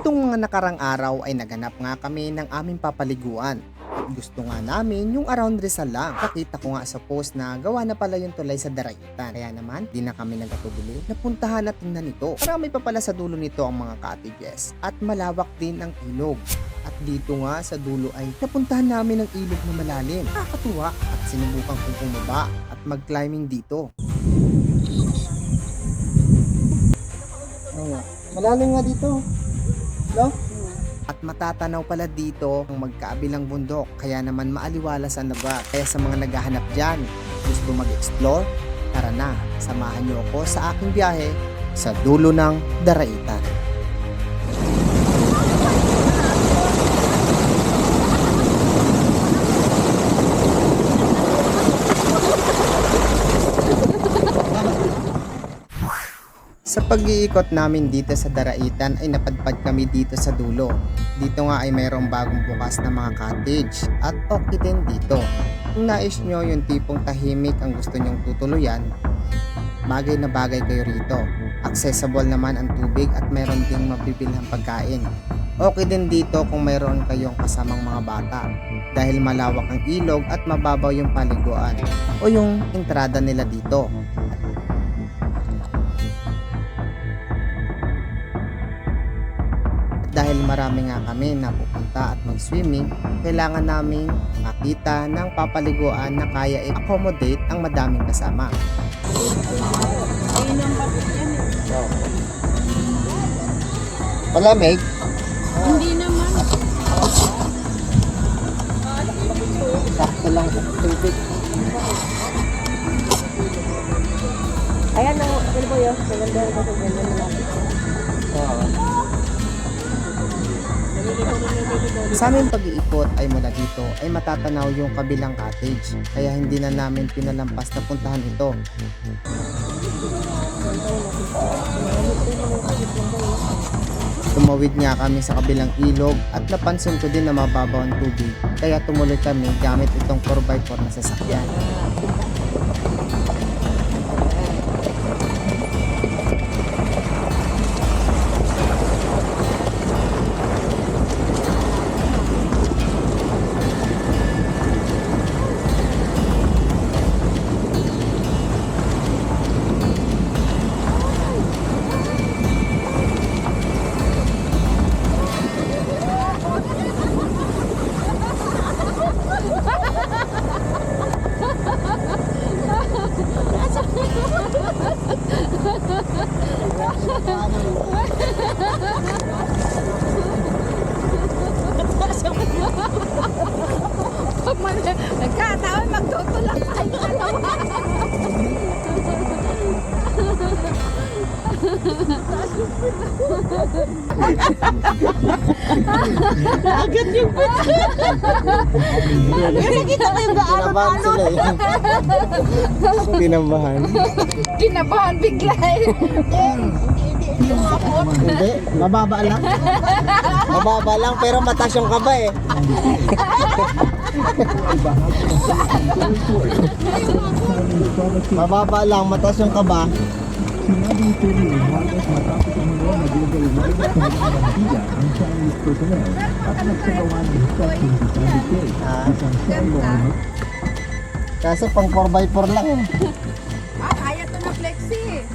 Nitong mga nakarang araw ay naganap nga kami ng aming papaliguan. At gusto nga namin yung around Rizal lang. Nakita ko nga sa post na gawa na pala yung tulay sa Daraitan. Kaya naman, di na kami nagkatubili. Napuntahan at tingnan ito. Marami pa pala sa dulo nito ang mga cottages. At malawak din ang ilog. At dito nga sa dulo ay napuntahan namin ang ilog na malalim. Nakakatuwa at sinubukan kong bumaba at mag-climbing dito. Malalim nga dito. No? At matatanaw pala dito ang magkaabilang bundok, kaya naman maaliwalas ang lugar. Kaya sa mga naghahanap dyan, gusto mag-explore, tara na, samahan niyo ako sa aking biyahe sa dulo ng Daraitan. Sa pag-iikot namin dito sa Daraitan ay napadpad kami dito sa dulo. Dito nga ay mayroong bagong bukas na mga cottage at okay din dito. Kung nais nyo yung tipong tahimik ang gusto nyong tutuluyan, bagay na bagay kayo rito. Accessible naman ang tubig at mayroon ding mabibilhang pagkain. Okay din dito kung mayroon kayong kasamang mga bata dahil malawak ang ilog at mababaw yung paliguan o yung entrada nila dito. Dahil marami nga kami na pupunta at mag-swimming, kailangan naming makita ng papaliguan na kaya i-accommodate ang madaming kasama. Malamig? Hindi naman. Sakto lang sa tubig. Ayan ang ano po yun? Maganda ko sa ganda na lang. Sa aming pag-iikot ay mula dito ay matatanaw yung kabilang cottage, kaya hindi na namin pinalampas na puntahan ito. Tumawid nga kami sa kabilang ilog at napansin ko din na mababaw ang tubig, kaya tumuloy kami gamit itong 4x4 na sasakyan. Nagkataon, magtutulak tayo dalawa. Agad yung pito. Kasi kita ko yung Kinabahan sila eh. Kinabahan? Kinabahan bigla eh. Hindi umabot. Hindi, mababa lang. Mababa lang pero mataas yung kaba eh. Mababa lang, mataas yung kaba. Sinabi ito ni Juarez matapos ang mga nag-global wireless na Manila ang Chinese personnel at nagsagawa ng inspection sa Sandy Cay, isang Sherlock. Kaso pang 4x4 lang eh. Kaya to na flexi.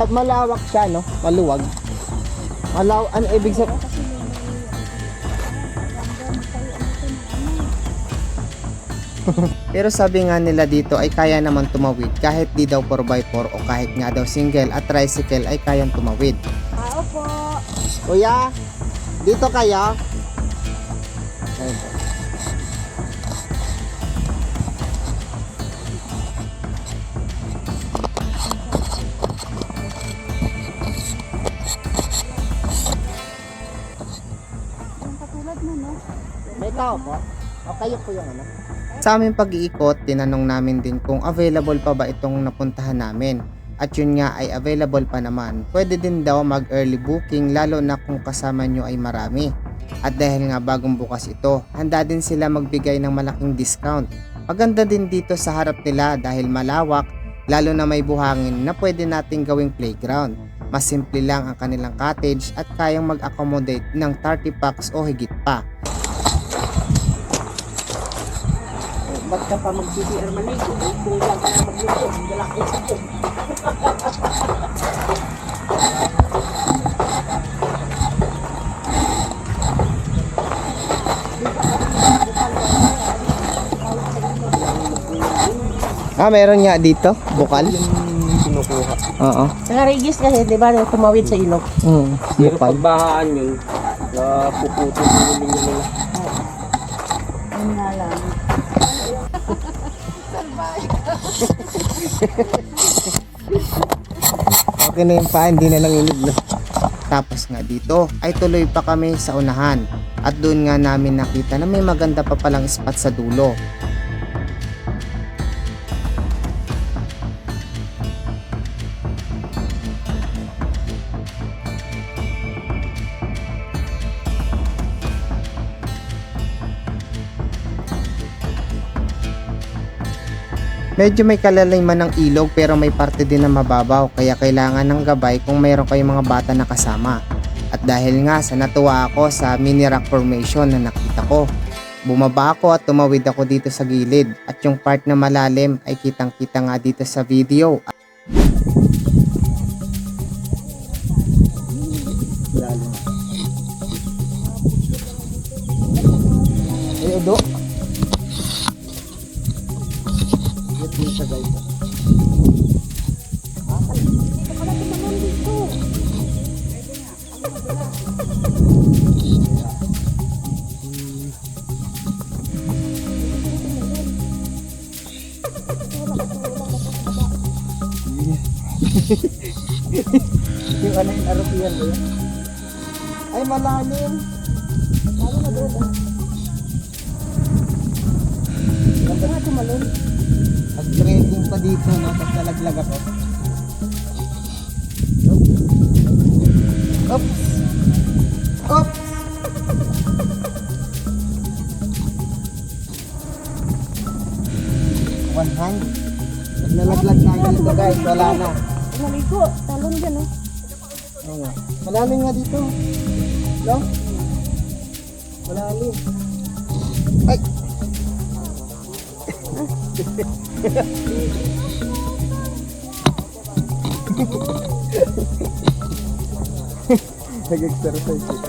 Malawak siya no, maluwag. Ano ibig sabihin? Pero sabi nga nila dito ay kaya naman tumawid kahit di daw 4x4 o kahit nga daw single at tricycle ay kayang tumawid. Opo. Kuya, dito kayo? Yung katulad mo, no? May tao po? O kayo po yung ano? Sa aming pag-iikot, tinanong namin din kung available pa ba itong napuntahan namin. At yun nga ay available pa naman. Pwede din daw mag early booking lalo na kung kasama nyo ay marami. At dahil nga bagong bukas ito, handa din sila magbigay ng malaking discount. Maganda din dito sa harap nila dahil malawak, lalo na may buhangin na pwede nating gawing playground. Mas simple lang ang kanilang cottage at kayang mag-accommodate ng 30 packs o higit pa. Ba't ka pa mag-CCR maligo? Kung lang ka na magligo, wala ko sa ito. Meron nga dito, bukal. Kinukuha. Oo. Saka rigis kasi, di ba, tumawid sa ilog. Pero Bukal. pagbahaan yun, napuputol yung linya nila. Ang nga lang. Okay na yung pa, hindi na nanginig, no? Tapos nga dito ay tuloy pa kami sa unahan at doon nga namin nakita na may maganda pa palang spot sa dulo. Medyo may kalaliman ng ilog pero may parte din na mababaw kaya kailangan ng gabay kung mayroon kayong mga bata na kasama. At dahil nga sa natuwa ako sa mini rock formation na nakita ko, bumaba ako at tumawid ako dito sa gilid at yung part na malalim ay kitang kita nga dito sa video. Ay, udo. Dito guys. Yung ano yung arupian ba yan? Ay malalim. Lalo na doon ah. Ganda nga tumalon. Nag-trekking pa dito, no? Tapos nalaglag ako. Oops! Oops! One hand. Pag nalaglag tayo dito guys, wala na. Maligo, talon dyan, oh. Oo. Malalim nga dito. No? Malalim. Ay! Nag-exercise ito.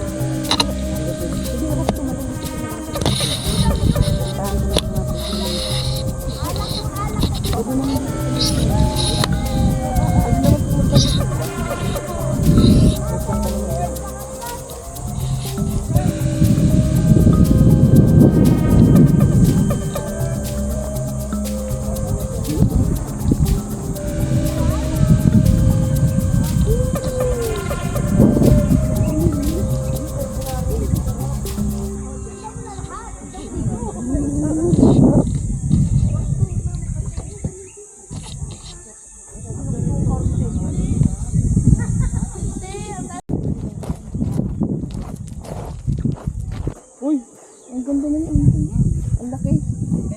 Uy, ang ganda na yun. Ang laki.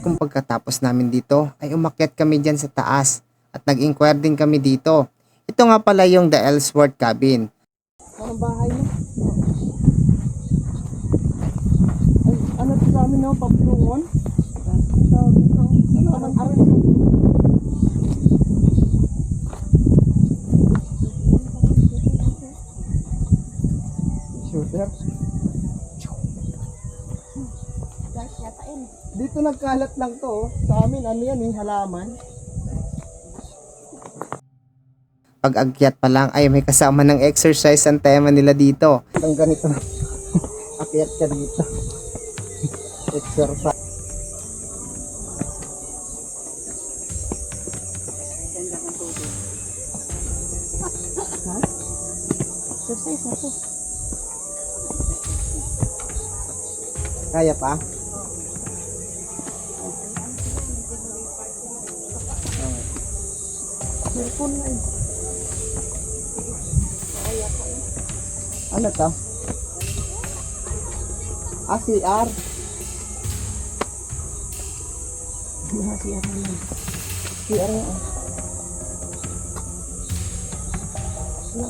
Kung pagkatapos namin dito ay umakyat kami dyan sa taas at nag-inquire din kami dito. Ito nga pala yung The Ellsworth Cabin. Parang bahay mo. Ay, ano ito sa amin, no? Pablungon? Taman arin. Shooter. Dito nagkalat lang to. Oh. Sa amin, ano yan eh, halaman. Pag-akyat pa lang ay may kasama ng exercise ang tema nila dito. Ang ganito. Akyat ka dito. Exercise. Ha? Exercise na to. Kaya pa? Cellphone na yun. Ano to? CR. CR na lang. CR na, oh. Ha?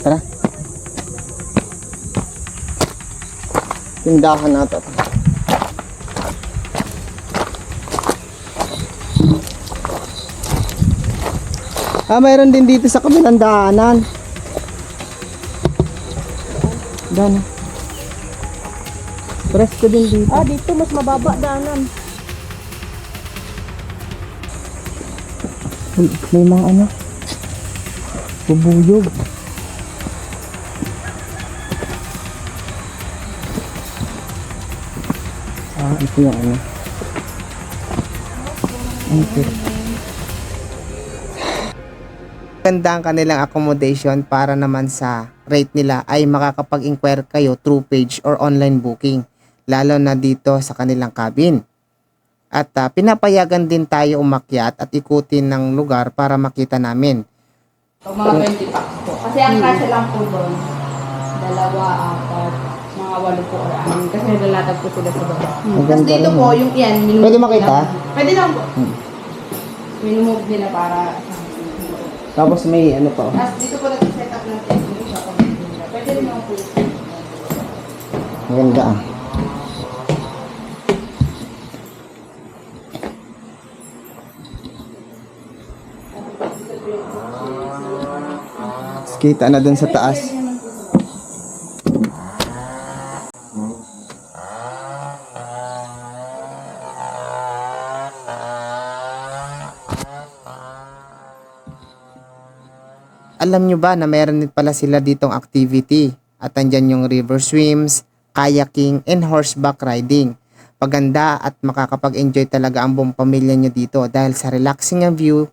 Tara. Tindahan natin. Mayroon din dito sa kabilang daanan. Daan. Presko din dito. Dito mas mababa daanan. May mga ano? Bubuyog. Ito yung ano. Okay. Ganda ang kanilang accommodation para naman sa rate nila ay makakapag-inquire kayo through page or online booking. Lalo na dito sa kanilang cabin. At pinapayagan din tayo umakyat at ikutin ng lugar para makita namin. Pag mga 20 packs po. Kasi ang kasya lang po doon, 2, 4, mga 8 po or 6. Kasi nilalatag po sila sa baba. Tapos dito po, yung yan, minumove Pwede makita? nila. Pwede lang po. Minumove nila para... Tapos may ano pa. Tapos dito po nag-set up ng tent yung sa community nila. Pwede rin naman po yung Maganda ah. Kita na dun sa taas. Alam nyo ba na meron din pala sila ditong activity at andyan yung river swims, kayaking, and horseback riding. Paganda at makakapag-enjoy talaga ang buong pamilya nyo dito dahil sa relaxing ang view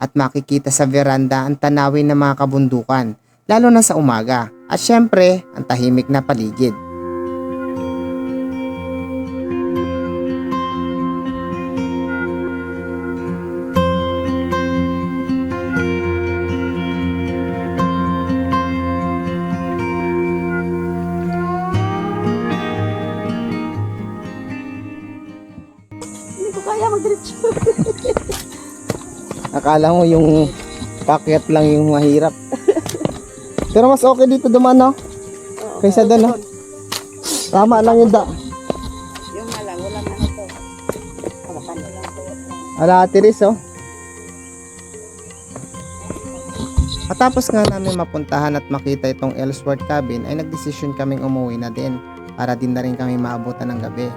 at makikita sa veranda ang tanawin ng mga kabundukan, lalo na sa umaga. At syempre, ang tahimik na paligid. Hindi ko kaya magdiretso. Akala mo yung pakyat lang yung mahirap. Pero mas okay dito duman, no? Kaysa doon, no? Tama lang yung Yung nga lang, wala na ito. Hawakan na lang ito. Ala, tiris, oh. Matapos nga namin mapuntahan at makita itong Ellsworth Cabin ay nagdesisyon kaming umuwi na din para din na rin kami maabutan ng gabi.